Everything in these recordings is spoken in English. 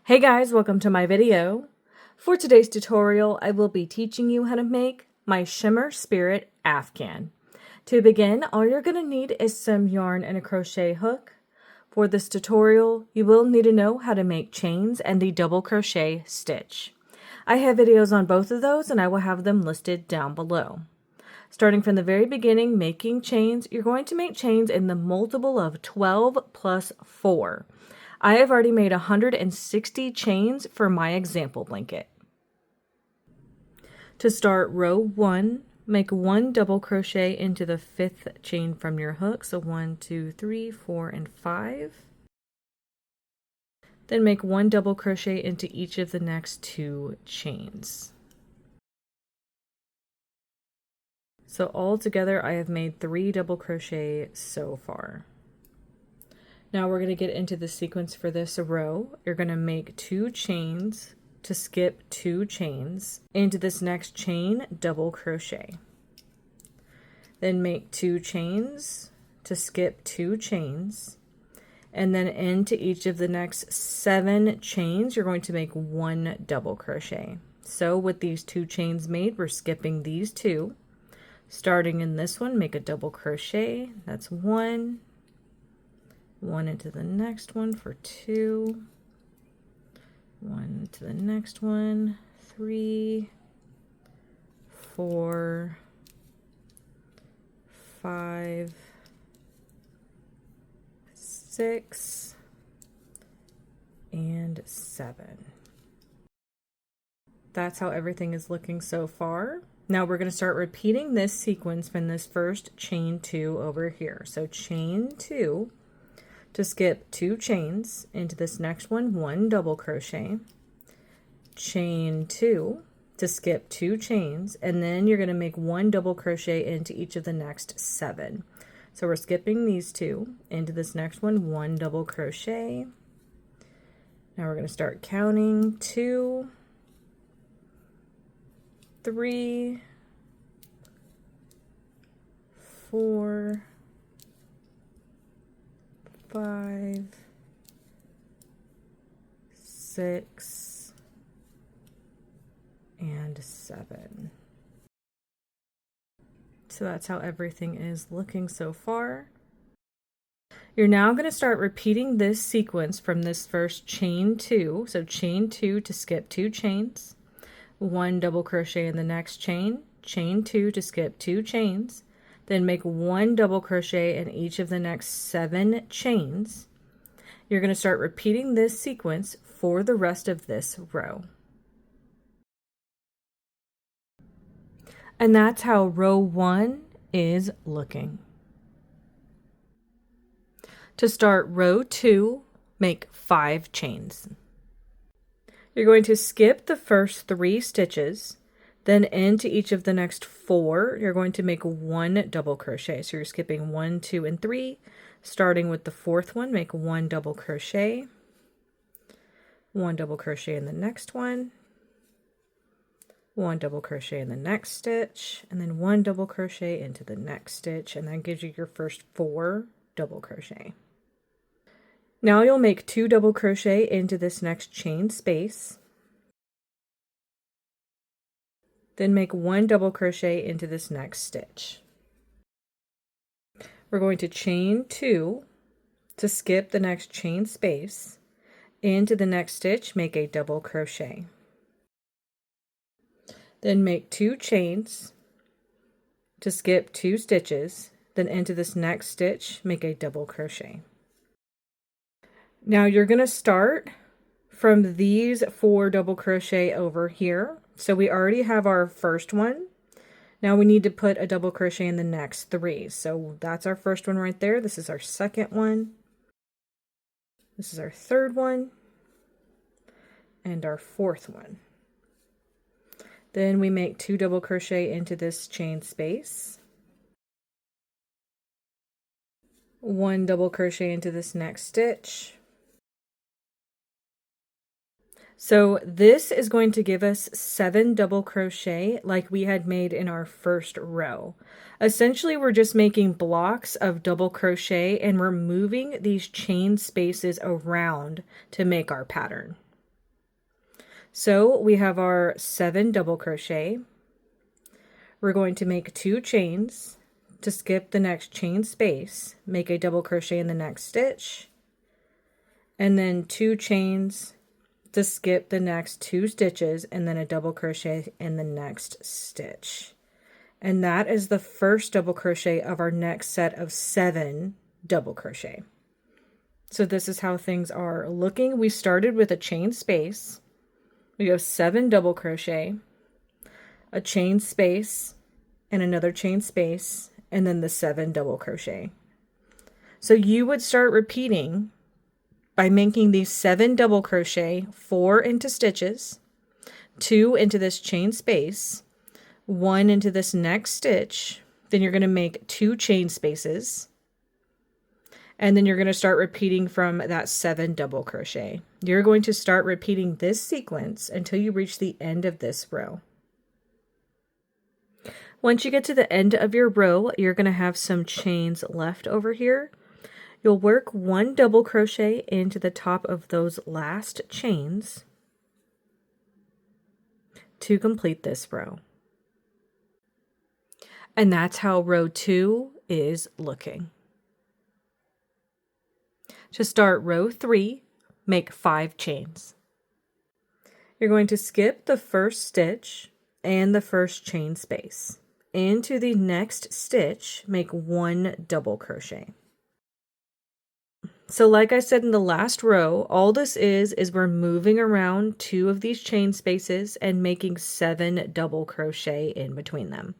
Hey guys, welcome to my video. For today's tutorial, I will be teaching you how to make my Shimmer Spirit Afghan. To begin, all you're going to need is some yarn and a crochet hook. For this tutorial, you will need to know how to make chains and the double crochet stitch. I have videos on both of those and I will have them listed down below. Starting from the very beginning, making chains, you're going to make chains in the multiple of 12 plus 4. I have already made 160 chains for my example blanket. To start row 1, make 1 double crochet into the 5th chain from your hook. So 1, 2, 3, 4, and 5. Then make 1 double crochet into each of the next 2 chains. So all together I have made 3 double crochet so far. Now we're going to get into the sequence for this row. You're going to make 2 chains to skip 2 chains into this next chain, double crochet. Then make 2 chains to skip 2 chains. And then into each of the next 7 chains, you're going to make 1 double crochet. So with these 2 chains made, we're skipping these 2. Starting in this one, make a double crochet. That's 1. 1 into the next one for 2, 1 into the next one, 3, 4, 5, 6, and 7. That's how everything is looking so far. Now we're going to start repeating this sequence from this first chain 2 over here. So chain 2 to skip 2 chains into this next one, 1 double crochet, chain 2 to skip 2 chains, and then you're going to make 1 double crochet into each of the next 7. So we're skipping these 2 into this next one, 1 double crochet. Now we're going to start counting 2, 3, 4, 5, 6, and 7. So that's how everything is looking so far. You're now going to start repeating this sequence from this first chain 2. So chain 2 to skip 2 chains, 1 double crochet in the next chain, chain 2 to skip 2 chains, then make 1 double crochet in each of the next 7 chains. You're going to start repeating this sequence for the rest of this row. And that's how row 1 is looking. To start row 2, make 5 chains. You're going to skip the first 3 stitches. Then into each of the next 4, you're going to make 1 double crochet. So you're skipping 1, 2, and 3. Starting with the 4th one, make 1 double crochet. 1 double crochet in the next one. 1 double crochet in the next stitch. And then 1 double crochet into the next stitch. And that gives you your first 4 double crochet. Now you'll make 2 double crochet into this next chain space. Then make 1 double crochet into this next stitch. We're going to chain 2 to skip the next chain space. Into the next stitch, make a double crochet. Then make 2 chains to skip 2 stitches. Then into this next stitch, make a double crochet. Now you're going to start from these 4 double crochet over here. So we already have our first one. Now we need to put a double crochet in the next 3. So that's our first one right there. This is our second one. This is our third one. And our 4th one. Then we make 2 double crochet into this chain space. 1 double crochet into this next stitch. So this is going to give us 7 double crochet like we had made in our first row. Essentially, we're just making blocks of double crochet and we're moving these chain spaces around to make our pattern. So we have our 7 double crochet. We're going to make 2 chains to skip the next chain space, make a double crochet in the next stitch, and then 2 chains to skip the next 2 stitches, and then a double crochet in the next stitch. And that is the first double crochet of our next set of 7 double crochet. So this is how things are looking. We started with a chain space. We go 7 double crochet, a chain space, and another chain space, and then the 7 double crochet. So you would start repeating by making these 7 double crochet, 4 into stitches, 2 into this chain space, 1 into this next stitch, then you're going to make 2 chain spaces, and then you're going to start repeating from that 7 double crochet. You're going to start repeating this sequence until you reach the end of this row. Once you get to the end of your row, you're going to have some chains left over here. You'll work 1 double crochet into the top of those last chains to complete this row. And that's how row 2 is looking. To start row 3, make 5 chains. You're going to skip the first stitch and the first chain space. Into the next stitch, make 1 double crochet. So like I said in the last row, all this is we're moving around 2 of these chain spaces and making 7 double crochet in between them.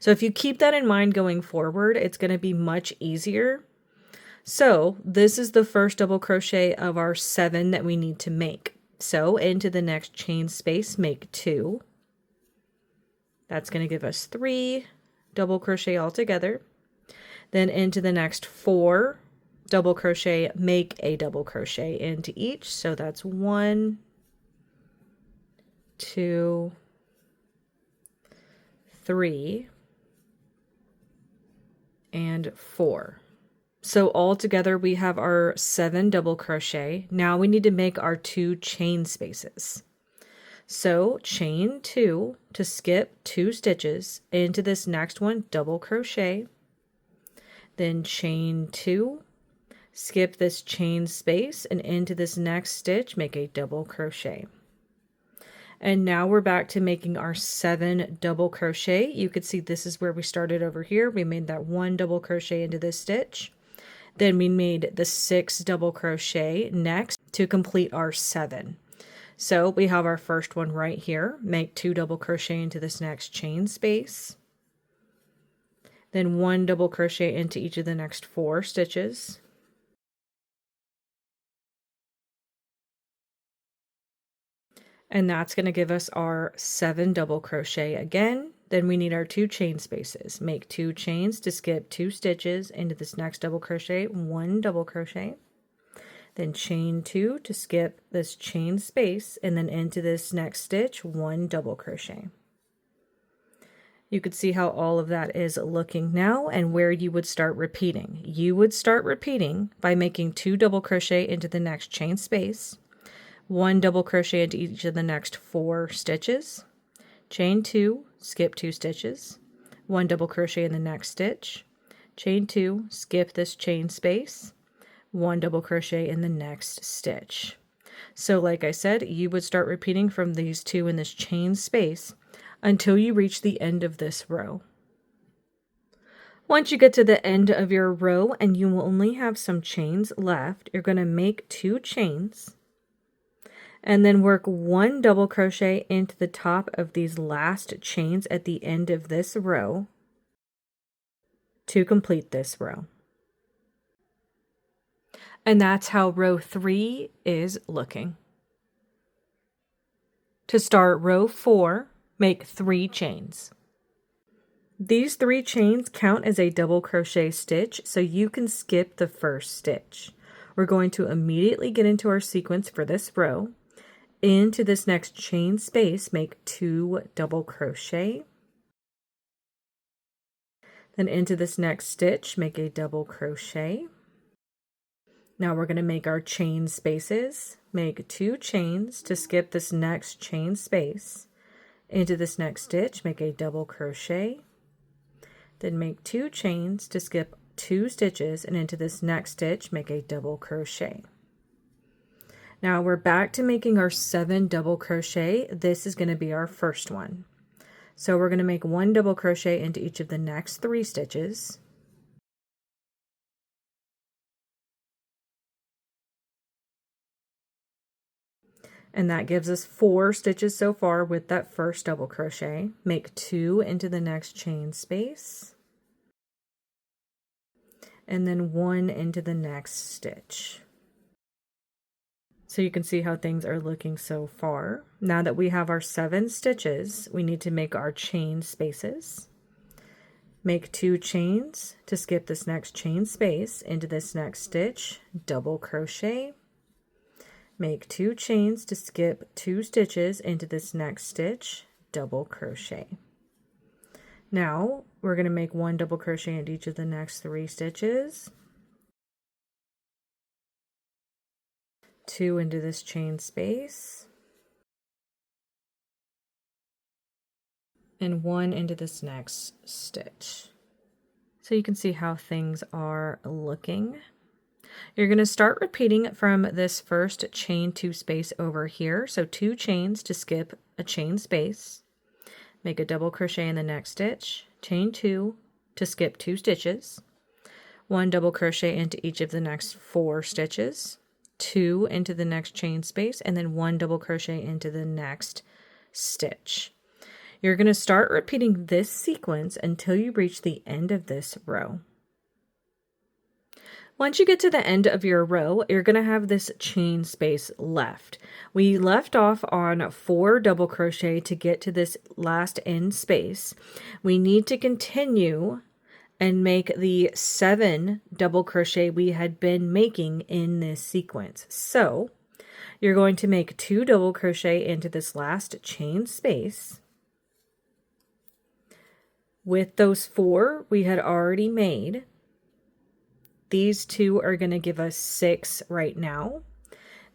So if you keep that in mind going forward, it's going to be much easier. So this is the first double crochet of our 7 that we need to make. So into the next chain space, make 2. That's going to give us 3 double crochet all together. Then into the next 4 double crochet, make a double crochet into each. So that's 1, 2, 3, and 4. So all together we have our 7 double crochet. Now we need to make our 2 chain spaces. So chain 2 to skip 2 stitches into this next one, double crochet, then chain 2, skip this chain space, and into this next stitch make a double crochet. And now we're back to making our 7 double crochet. You could see this is where we started over here. We made that 1 double crochet into this stitch. Then we made the 6 double crochet next to complete our 7. So we have our first one right here. Make 2 double crochet into this next chain space. Then 1 double crochet into each of the next 4 stitches. And that's going to give us our 7 double crochet again. Then we need our 2 chain spaces. Make 2 chains to skip 2 stitches into this next double crochet, 1 double crochet. Then chain 2 to skip this chain space, and then into this next stitch, 1 double crochet. You could see how all of that is looking now and where you would start repeating. You would start repeating by making 2 double crochet into the next chain space, 1 double crochet into each of the next 4 stitches, chain 2, skip 2 stitches, 1 double crochet in the next stitch, chain 2, skip this chain space, 1 double crochet in the next stitch. So like I said, you would start repeating from these 2 in this chain space until you reach the end of this row. Once you get to the end of your row and you will only have some chains left, you're going to make 2 chains and then work 1 double crochet into the top of these last chains at the end of this row to complete this row. And that's how row 3 is looking. To start row 4, make 3 chains. These 3 chains count as a double crochet stitch, so you can skip the first stitch. We're going to immediately get into our sequence for this row. Into this next chain space, make 2 double crochet. Then into this next stitch, make a double crochet. Now we're going to make our chain spaces. Make 2 chains to skip this next chain space. Into this next stitch, make a double crochet. Then make 2 chains to skip 2 stitches, and into this next stitch, make a double crochet. Now we're back to making our 7 double crochet. This is going to be our first one. So we're going to make 1 double crochet into each of the next 3 stitches. And that gives us 4 stitches so far with that first double crochet. Make 2 into the next chain space. And then 1 into the next stitch. So you can see how things are looking so far. Now that we have our 7 stitches, we need to make our chain spaces. Make 2 chains to skip this next chain space into this next stitch, double crochet. Make 2 chains to skip 2 stitches into this next stitch, double crochet. Now we're going to make 1 double crochet into each of the next 3 stitches. 2 into this chain space. And 1 into this next stitch. So you can see how things are looking. You're going to start repeating from this first chain 2 space over here. So 2 chains to skip a chain space. Make a double crochet in the next stitch. Chain 2 to skip 2 stitches. 1 double crochet into each of the next 4 stitches. 2 into the next chain space, and then 1 double crochet into the next stitch. You're going to start repeating this sequence until you reach the end of this row. Once you get to the end of your row, you're going to have this chain space left. We left off on 4 double crochet to get to this last end space. We need to continue and make the 7 double crochet we had been making in this sequence. So you're going to make 2 double crochet into this last chain space. With those 4 we had already made, these 2 are going to give us 6 right now.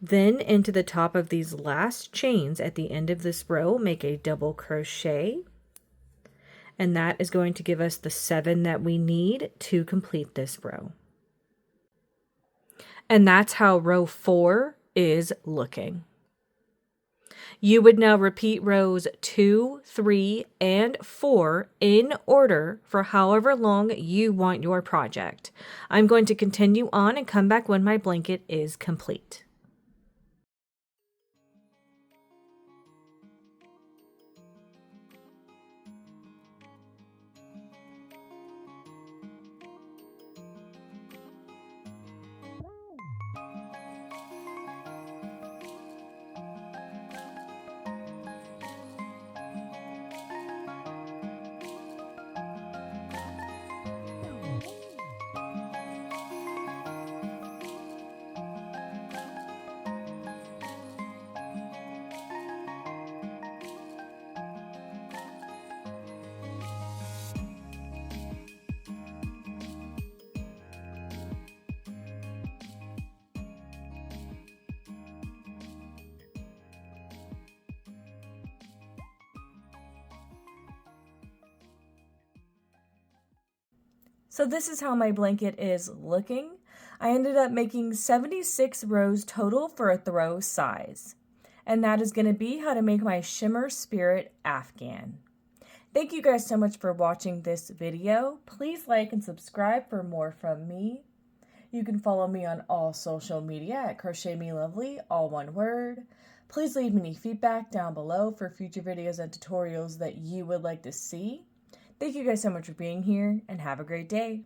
Then into the top of these last chains at the end of this row, make a double crochet. And that is going to give us the 7 that we need to complete this row. And that's how row 4 is looking. You would now repeat rows 2, 3, and 4 in order for however long you want your project. I'm going to continue on and come back when my blanket is complete. So this is how my blanket is looking. I ended up making 76 rows total for a throw size. And that is going to be how to make my Shimmer Spirit Afghan. Thank you guys so much for watching this video. Please like and subscribe for more from me. You can follow me on all social media at Crochet Me Lovely, all one word. Please leave me any feedback down below for future videos and tutorials that you would like to see. Thank you guys so much for being here, and have a great day.